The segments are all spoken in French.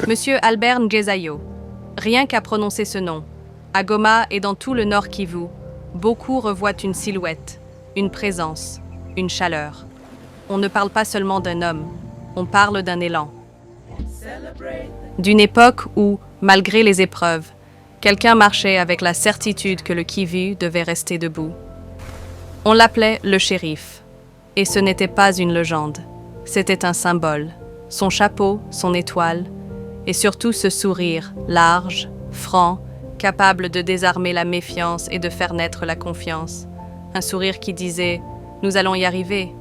Monsieur Albert Ndjezayo. Rien qu'à prononcer ce nom, à Goma et dans tout le Nord Kivu, beaucoup revoient une silhouette, une présence, une chaleur. On ne parle pas seulement d'un homme, on parle d'un élan. D'une époque où, malgré les épreuves, quelqu'un marchait avec la certitude que le Kivu devait rester debout. On l'appelait le shérif, et ce n'était pas une légende, c'était un symbole. Son chapeau, son étoile, et surtout ce sourire, large, franc, capable de désarmer la méfiance et de faire naître la confiance. Un sourire qui disait « Nous allons y arriver ».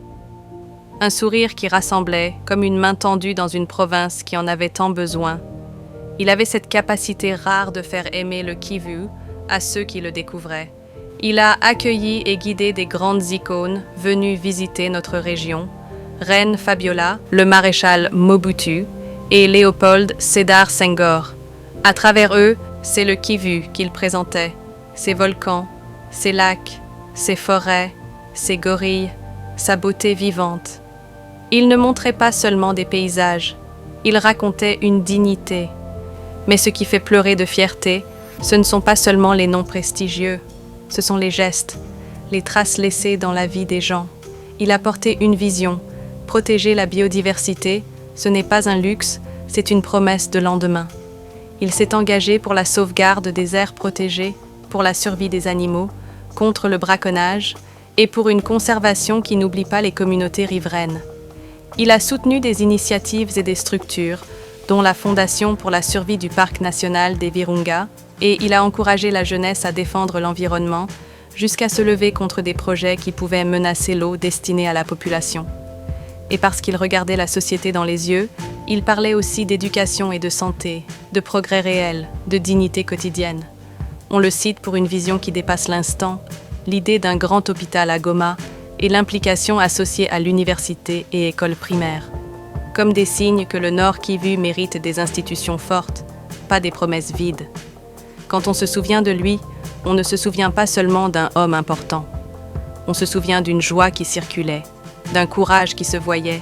Un sourire qui rassemblait comme une main tendue dans une province qui en avait tant besoin. Il avait cette capacité rare de faire aimer le Kivu à ceux qui le découvraient. Il a accueilli et guidé des grandes icônes venues visiter notre région, Reine Fabiola, le maréchal Mobutu et Léopold Sédar Senghor. À travers eux, c'est le Kivu qu'il présentait, ses volcans, ses lacs, ses forêts, ses gorilles, sa beauté vivante. Il ne montrait pas seulement des paysages, il racontait une dignité. Mais ce qui fait pleurer de fierté, ce ne sont pas seulement les noms prestigieux, ce sont les gestes, les traces laissées dans la vie des gens. Il apportait une vision. Protéger la biodiversité, ce n'est pas un luxe, c'est une promesse de lendemain. Il s'est engagé pour la sauvegarde des aires protégées, pour la survie des animaux, contre le braconnage et pour une conservation qui n'oublie pas les communautés riveraines. Il a soutenu des initiatives et des structures, dont la Fondation pour la survie du parc national des Virunga, et il a encouragé la jeunesse à défendre l'environnement, jusqu'à se lever contre des projets qui pouvaient menacer l'eau destinée à la population. Et parce qu'il regardait la société dans les yeux, il parlait aussi d'éducation et de santé, de progrès réel, de dignité quotidienne. On le cite pour une vision qui dépasse l'instant, l'idée d'un grand hôpital à Goma et l'implication associée à l'université et école primaire. Comme des signes que le Nord Kivu mérite des institutions fortes, pas des promesses vides. Quand on se souvient de lui, on ne se souvient pas seulement d'un homme important. On se souvient d'une joie qui circulait, d'un courage qui se voyait,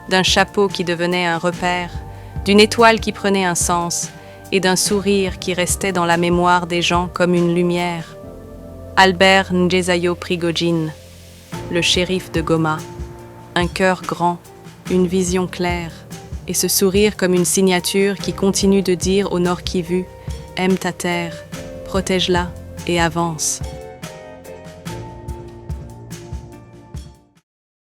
d'un chapeau qui devenait un repère, d'une étoile qui prenait un sens et d'un sourire qui restait dans la mémoire des gens comme une lumière. Albert Ndjezayo Prigojine, le shérif de Goma, un cœur grand, une vision claire, et ce sourire comme une signature qui continue de dire au Nord Kivu « Aime ta terre, protège-la et avance ».